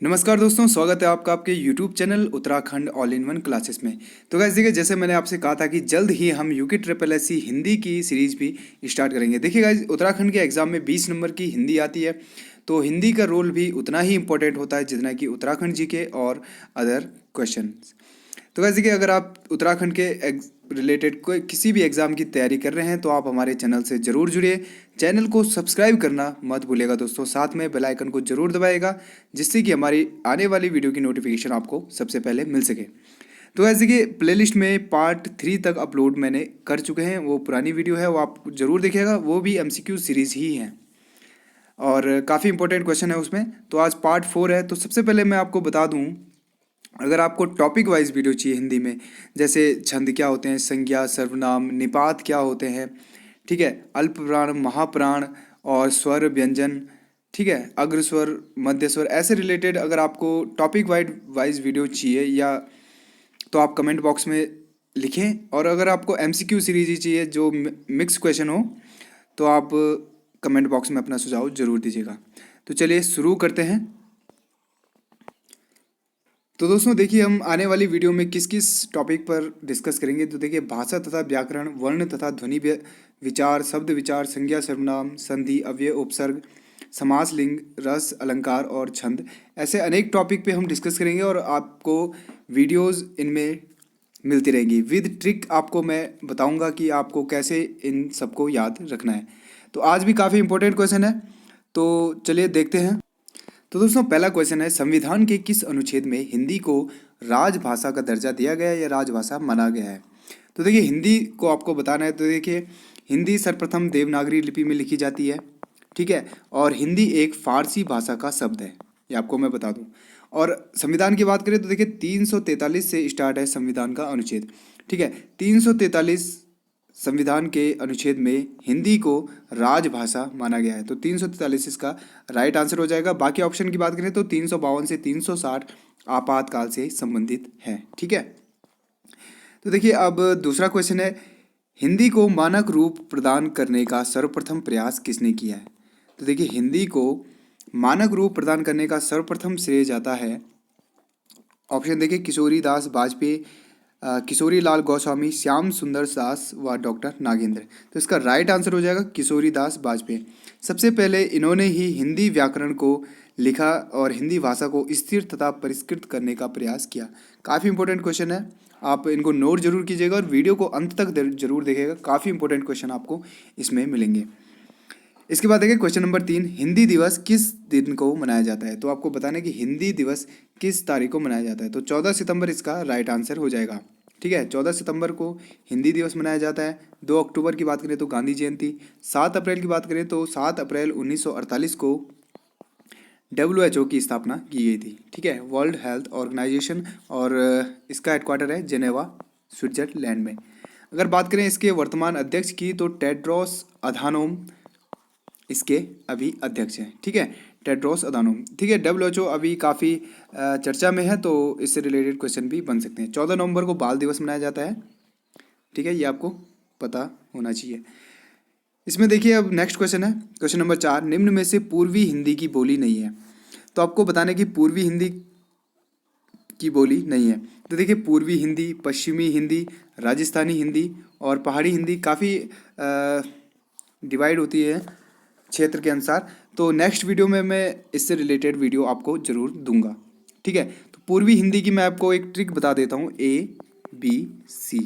नमस्कार दोस्तों, स्वागत है आपका आपके YouTube channel Uttarakhand all in one classes में। तो गाइस देखिए, जैसे मैंने आपसे कहा था कि जल्द ही हम UK triple S C Hindi की सीरीज भी स्टार्ट करेंगे। देखिए गाइस, उत्तराखंड के एग्जाम में 20 नंबर की हिंदी आती है, तो हिंदी का रोल भी उतना ही इंपॉर्टेंट होता है जितना कि उत्तराखंड जी के और अदर क्वेश्चन। तो वैसे कि अगर आप उत्तराखंड के रिलेटेड कोई किसी भी एग्ज़ाम की तैयारी कर रहे हैं तो आप हमारे चैनल से ज़रूर जुड़िए। चैनल को सब्सक्राइब करना मत भूलिएगा दोस्तों, साथ में बेल आइकन को ज़रूर दबाइएगा जिससे कि हमारी आने वाली वीडियो की नोटिफिकेशन आपको सबसे पहले मिल सके। तो ऐसे कि प्लेलिस्ट में पार्ट 3 तक अपलोड मैंने कर चुके हैं, वो पुरानी वीडियो है, वो आप ज़रूर देखिएगा। वो भी एमसीक्यू सीरीज़ ही है और काफ़ी इंपॉर्टेंट क्वेश्चन है उसमें। तो आज पार्ट 4 है। तो सबसे पहले मैं आपको बता दूँ, अगर आपको टॉपिक वाइज वीडियो चाहिए हिंदी में, जैसे छंद क्या होते हैं, संज्ञा, सर्वनाम, निपात क्या होते हैं, ठीक है, अल्प प्राण, महाप्राण और स्वर व्यंजन, ठीक है, अग्र स्वर, मध्य स्वर, ऐसे रिलेटेड अगर आपको टॉपिक वाइज वीडियो चाहिए या तो आप कमेंट बॉक्स में लिखें। और अगर आपको एमसीक्यू सीरीज ही चाहिए जो मिक्स क्वेश्चन हो तो आप कमेंट बॉक्स में अपना सुझाव जरूर दीजिएगा। तो चलिए शुरू करते हैं। तो दोस्तों देखिए, हम आने वाली वीडियो में किस किस टॉपिक पर डिस्कस करेंगे। तो देखिए, भाषा तथा व्याकरण, वर्ण तथा ध्वनि विचार, शब्द विचार, संज्ञा, सर्वनाम, संधि, अव्यय, उपसर्ग, समास, लिंग, रस, अलंकार और छंद, ऐसे अनेक टॉपिक पे हम डिस्कस करेंगे और आपको वीडियोस इनमें मिलती रहेंगी। विद ट्रिक आपको मैं बताऊंगा कि आपको कैसे इन सबको याद रखना है। तो आज भी काफ़ी इंपॉर्टेंट क्वेश्चन है, तो चलिए देखते हैं। तो दोस्तों पहला क्वेश्चन है, संविधान के किस अनुच्छेद में हिंदी को राजभाषा का दर्जा दिया गया है या राजभाषा माना गया है। तो देखिए, हिंदी को आपको बताना है। तो देखिए, हिंदी सर्वप्रथम देवनागरी लिपि में लिखी जाती है, ठीक है, और हिंदी एक फारसी भाषा का शब्द है, ये आपको मैं बता दूं। और संविधान की बात करें तो देखिए 343 से स्टार्ट है संविधान का अनुच्छेद, ठीक है। 343 संविधान के अनुच्छेद में हिंदी को राजभाषा माना गया है, तो 343 इसका राइट आंसर हो जाएगा। बाकी ऑप्शन की बात करें तो 352 से 360 आपातकाल से संबंधित है, ठीक है। तो देखिए, अब दूसरा क्वेश्चन है, हिंदी को मानक रूप प्रदान करने का सर्वप्रथम प्रयास किसने किया है। तो देखिए, हिंदी को मानक रूप प्रदान करने का सर्वप्रथम श्रेय जाता है, ऑप्शन देखिए, किशोरी दास वाजपेयी, किशोरी लाल गोस्वामी, श्याम सुंदर दास व डॉक्टर नागेंद्र। तो इसका राइट आंसर हो जाएगा किशोरी दास वाजपेयी। सबसे पहले इन्होंने ही हिंदी व्याकरण को लिखा और हिंदी भाषा को स्थिर तथा परिष्कृत करने का प्रयास किया। काफ़ी इंपॉर्टेंट क्वेश्चन है, आप इनको नोट जरूर कीजिएगा और वीडियो को अंत तक जरूर देखिएगा। काफ़ी इंपॉर्टेंट क्वेश्चन आपको इसमें मिलेंगे। इसके बाद देखिए क्वेश्चन नंबर 3, हिंदी दिवस किस दिन को मनाया जाता है। तो आपको बताना है कि हिंदी दिवस किस तारीख को मनाया जाता है। तो 14 सितंबर इसका राइट आंसर हो जाएगा, ठीक है। 14 सितंबर को हिंदी दिवस मनाया जाता है। 2 अक्टूबर की बात करें तो गांधी जयंती। 7 अप्रैल की बात करें तो 7 अप्रैल 1948 को WHO की स्थापना की गई थी, ठीक है, वर्ल्ड हेल्थ ऑर्गेनाइजेशन, और इसका हेडक्वार्टर है जेनेवा, स्विट्जरलैंड में। अगर बात करें इसके वर्तमान अध्यक्ष की तो टेड्रोस अधानोम इसके अभी अध्यक्ष हैं, ठीक है, टेड्रोस अधानोम, ठीक है। WHO अभी काफ़ी चर्चा में है, तो इससे रिलेटेड क्वेश्चन भी बन सकते हैं। 14 नवंबर को बाल दिवस मनाया जाता है, ठीक है, ये आपको पता होना चाहिए। इसमें देखिए, अब नेक्स्ट क्वेश्चन है, क्वेश्चन नंबर 4, निम्न में से पूर्वी हिंदी की बोली नहीं है। तो आपको बताने की पूर्वी हिंदी की बोली नहीं है। तो देखिए, पूर्वी हिंदी, पश्चिमी हिंदी, राजस्थानी हिंदी और पहाड़ी हिंदी काफ़ी डिवाइड होती है क्षेत्र के अनुसार। तो नेक्स्ट वीडियो में मैं इससे रिलेटेड वीडियो आपको जरूर दूंगा, ठीक है। तो पूर्वी हिंदी की मैं आपको एक ट्रिक बता देता हूँ, ABC,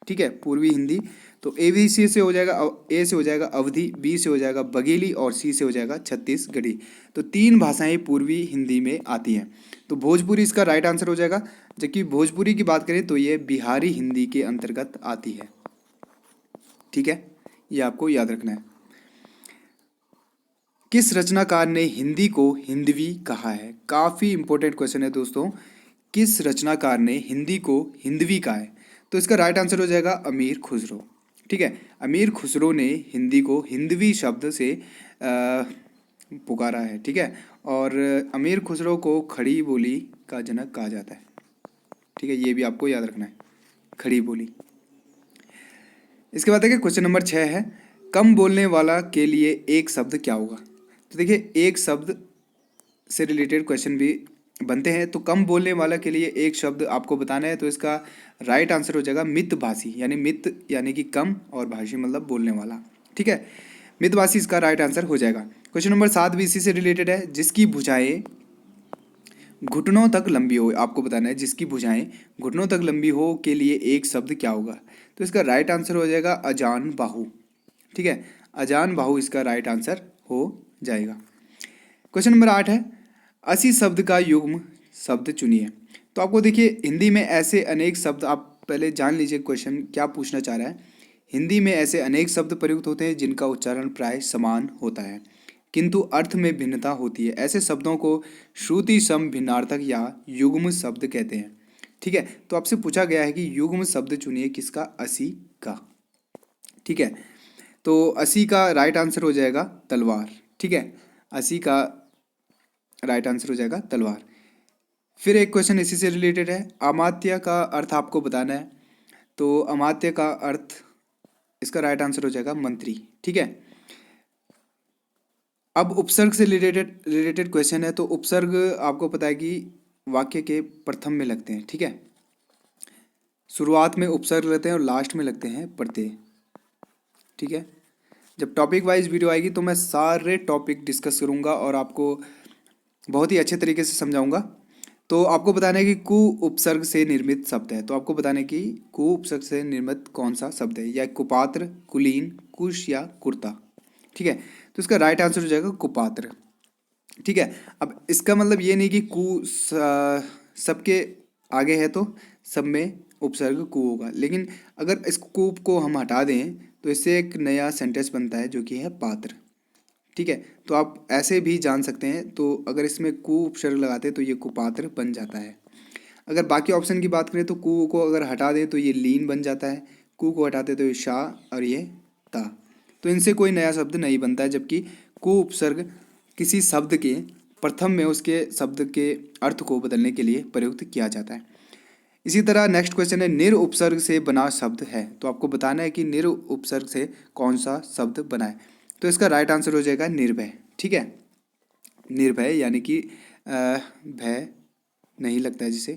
ठीक है, पूर्वी हिंदी। तो ABC से हो जाएगा, A से हो जाएगा अवधी, B से हो जाएगा बघेली और C से हो जाएगा छत्तीसगढ़ी। तो 3 भाषाएं पूर्वी हिंदी में आती हैं। तो भोजपुरी इसका राइट आंसर हो जाएगा, जबकि भोजपुरी की बात करें तो ये बिहारी हिंदी के अंतर्गत आती है, ठीक है, ये आपको याद रखना है। किस रचनाकार ने हिंदी को हिंदवी कहा है। काफ़ी इंपॉर्टेंट क्वेश्चन है दोस्तों, किस रचनाकार ने हिंदी को हिंदवी कहा है। तो इसका राइट आंसर हो जाएगा अमीर खुसरो, ठीक है। अमीर खुसरो ने हिंदी को हिंदवी शब्द से पुकारा है, ठीक है। और अमीर खुसरो को खड़ी बोली का जनक कहा जाता है, ठीक है, ये भी आपको याद रखना है, खड़ी बोली। इसके बाद देखिए क्वेश्चन नंबर 6 है, कम बोलने वाला के लिए एक शब्द क्या होगा। तो देखिए, एक शब्द से रिलेटेड क्वेश्चन भी बनते हैं। तो कम बोलने वाला के लिए एक शब्द आपको बताना है, तो इसका राइट आंसर हो जाएगा मितभाषी, यानी मित यानी कि कम और भाषी मतलब बोलने वाला। ठीक है, मितभाषी इसका राइट आंसर हो जाएगा। क्वेश्चन नंबर 7 भी इसी से रिलेटेड है। जिसकी भुजाएं घुटनों तक लंबी हो, आपको बताना है जिसकी भुजाएं घुटनों तक लंबी हो के लिए एक शब्द क्या होगा। तो इसका राइट आंसर हो जाएगा अजान बाहु। ठीक है, अजान बाहु इसका राइट आंसर हो जाएगा। क्वेश्चन नंबर 8 है, असी शब्द का युग्म शब्द चुनिए। तो आपको देखिए हिंदी में ऐसे अनेक शब्द, आप पहले जान लीजिए क्वेश्चन क्या पूछना चाह रहा है। हिंदी में ऐसे अनेक शब्द प्रयुक्त होते हैं जिनका उच्चारण प्राय समान होता है किंतु अर्थ में भिन्नता होती है। ऐसे शब्दों को श्रुति सम भिन्नार्थक या युग्म शब्द कहते हैं। ठीक है, तो आपसे पूछा गया है कि युग्म शब्द चुनिए किसका, असी का। ठीक है, तो असी का राइट आंसर हो जाएगा तलवार। ठीक है, असी का राइट आंसर हो जाएगा तलवार। फिर एक क्वेश्चन इसी से रिलेटेड है, अमात्य का अर्थ आपको बताना है। तो अमात्य का अर्थ, इसका राइट आंसर हो जाएगा मंत्री। ठीक है, अब उपसर्ग से रिलेटेड रिलेटेड क्वेश्चन है। तो उपसर्ग आपको पता है कि वाक्य के प्रथम में लगते हैं। ठीक है, शुरुआत में उपसर्ग लगते हैं और लास्ट में लगते हैं प्रत्यय। ठीक है, जब टॉपिक वाइज वीडियो आएगी तो मैं सारे टॉपिक डिस्कस करूंगा और आपको बहुत ही अच्छे तरीके से समझाऊंगा। तो आपको बताना है कि कु उपसर्ग से निर्मित शब्द है। तो आपको बताना है कि कु उपसर्ग से निर्मित कौन सा शब्द है, या कुपात्र, कुलीन, कुश या कुर्ता। ठीक है, तो इसका राइट आंसर हो जाएगा कुपात्र। ठीक है, अब इसका मतलब ये नहीं कि सबके आगे है तो सब में उपसर्ग कु होगा, लेकिन अगर इस कु को हम हटा दें तो इससे एक नया सेंटेंस बनता है जो कि है पात्र। ठीक है, तो आप ऐसे भी जान सकते हैं। तो अगर इसमें कु उपसर्ग लगाते हैं तो ये कुपात्र बन जाता है। अगर बाकी ऑप्शन की बात करें तो कु को अगर हटा दें तो ये लीन बन जाता है, कु को हटाते तो ये शाह और ये ता। तो इनसे कोई नया शब्द नहीं बनता है, जबकि कु उपसर्ग किसी शब्द के प्रथम में उसके शब्द के अर्थ को बदलने के लिए प्रयुक्त किया जाता है। इसी तरह नेक्स्ट क्वेश्चन है, निर उपसर्ग से बना शब्द है। तो आपको बताना है कि निर उपसर्ग से कौन सा शब्द बना है। तो इसका राइट आंसर हो जाएगा निर्भय। ठीक है, निर्भय यानी कि भय नहीं लगता है जिसे।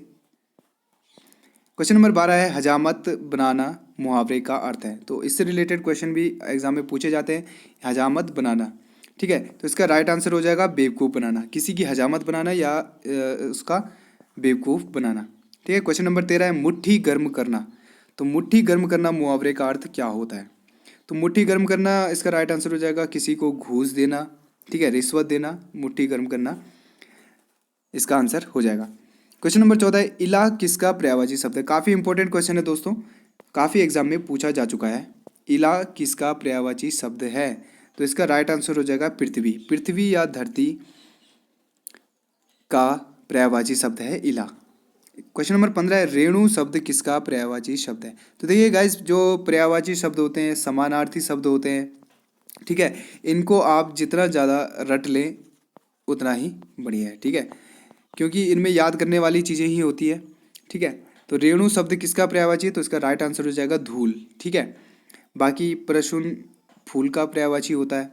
क्वेश्चन नंबर 12 है, हजामत बनाना मुहावरे का अर्थ है। तो इससे रिलेटेड क्वेश्चन भी एग्जाम में पूछे जाते हैं, हजामत बनाना। ठीक है, तो इसका राइट आंसर हो जाएगा बेवकूफ़ बनाना, किसी की हजामत बनाना या उसका बेवकूफ़ बनाना। ठीक है, क्वेश्चन नंबर 13 है, मुट्ठी गर्म करना। तो मुट्ठी गर्म करना मुहावरे का अर्थ क्या होता है। तो मुट्ठी गर्म करना, इसका राइट आंसर हो जाएगा किसी को घूस देना। ठीक है, रिश्वत देना, मुट्ठी गर्म करना इसका आंसर हो जाएगा। क्वेश्चन नंबर 14 है, इला किसका पर्यायवाची शब्द है। काफ़ी इंपॉर्टेंट क्वेश्चन है दोस्तों, काफ़ी एग्जाम में पूछा जा चुका है। इला किसका पर्यायवाची शब्द है। तो इसका राइट आंसर हो जाएगा पृथ्वी। पृथ्वी या धरती का पर्यायवाची शब्द है इला। क्वेश्चन नंबर 15 है, रेणु शब्द किसका पर्यायवाची शब्द है। तो देखिए गाइस, जो पर्यायवाची शब्द होते हैं समानार्थी शब्द होते हैं। ठीक है, इनको आप जितना ज़्यादा रट लें उतना ही बढ़िया है। ठीक है, क्योंकि इनमें याद करने वाली चीज़ें ही होती है। ठीक है, तो रेणु शब्द किसका पर्यायवाची है। तो इसका राइट आंसर हो जाएगा धूल। ठीक है, बाकी प्रसून फूल का पर्यायवाची होता है।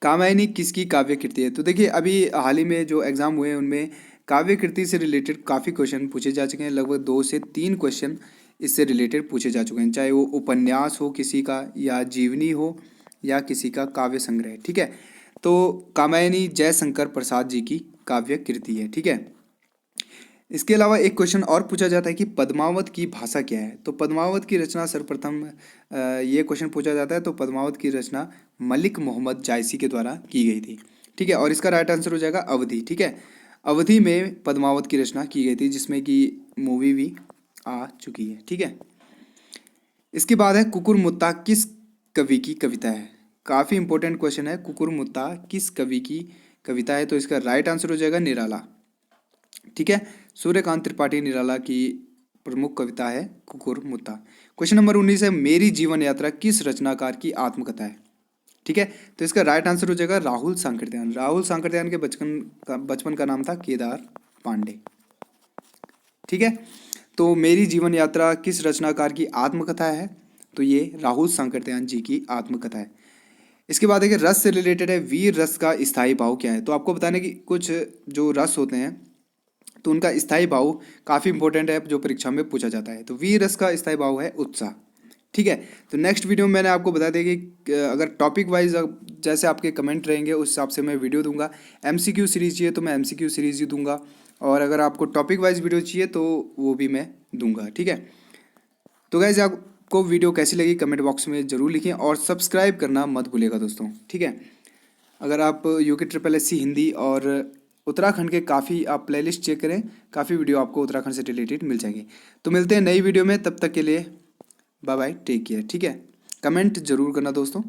कामायनी किसकी काव्य कृति है। तो देखिए अभी हाल ही में जो एग्जाम हुए हैं उनमें काव्य कृति से रिलेटेड काफ़ी क्वेश्चन पूछे जा चुके हैं। लगभग 2 से 3 क्वेश्चन इससे रिलेटेड पूछे जा चुके हैं, चाहे वो उपन्यास हो किसी का, या जीवनी हो, या किसी का काव्य संग्रह। ठीक है, तो कामायनी जयशंकर प्रसाद जी की काव्य कृति है। ठीक है, इसके अलावा एक क्वेश्चन और पूछा जाता है कि पद्मावत की भाषा क्या है। तो पद्मावत की रचना सर्वप्रथम ये क्वेश्चन पूछा जाता है, तो पद्मावत की रचना मलिक मोहम्मद जायसी के द्वारा की गई थी। ठीक है, और इसका राइट आंसर हो जाएगा अवधि। ठीक है, अवधि में पद्मावत की रचना की गई थी, जिसमें कि मूवी भी आ चुकी है। ठीक है, इसके बाद है, कुकुरमुत्ता किस कवि की कविता है। काफ़ी इंपॉर्टेंट क्वेश्चन है, कुकुरमुत्ता किस कवि की कविता है। तो इसका राइट आंसर हो जाएगा निराला। ठीक है, सूर्यकांत त्रिपाठी निराला की प्रमुख कविता है कुकुरमुत्ता। क्वेश्चन नंबर 19 है, मेरी जीवन यात्रा किस रचनाकार की आत्मकथा है। ठीक है, तो इसका राइट आंसर हो जाएगा राहुल सांकृत्यायन। राहुल सांकृत्यायन के बचपन का नाम था केदार पांडे। ठीक है, तो मेरी जीवन यात्रा किस रचनाकार की आत्मकथा है। तो ये राहुल सांकृत्यायन जी की आत्मकथा है। इसके बाद देखिए रस से रिलेटेड है, वीर रस का स्थायी भाव क्या है। तो आपको बताने की कुछ जो रस होते हैं तो उनका स्थायी भाव काफ़ी इंपॉर्टेंट है, जो परीक्षा में पूछा जाता है। तो वी रस का स्थायी भाव है उत्साह। ठीक है। तो नेक्स्ट वीडियो में मैंने आपको बता दें कि अगर टॉपिक वाइज जैसे आपके कमेंट रहेंगे उस हिसाब से मैं वीडियो दूंगा। एमसीक्यू सीरीज चाहिए तो मैं एमसीक्यू सीरीज ही दूंगा, और अगर आपको टॉपिक वाइज वीडियो चाहिए तो वो भी मैं दूंगा। ठीक है। तो गाइज आपको वीडियो कैसी लगी कमेंट बॉक्स में ज़रूर लिखें, और सब्सक्राइब करना मत भूलिएगा दोस्तों। ठीक है। अगर आप UK triple S C Hindi और उत्तराखंड के काफ़ी आप प्लेलिस्ट चेक करें, काफ़ी वीडियो आपको उत्तराखंड से रिलेटेड मिल जाएंगे। तो मिलते हैं नई वीडियो में, तब तक के लिए बाय बाय, टेक केयर। ठीक है। कमेंट जरूर करना दोस्तों।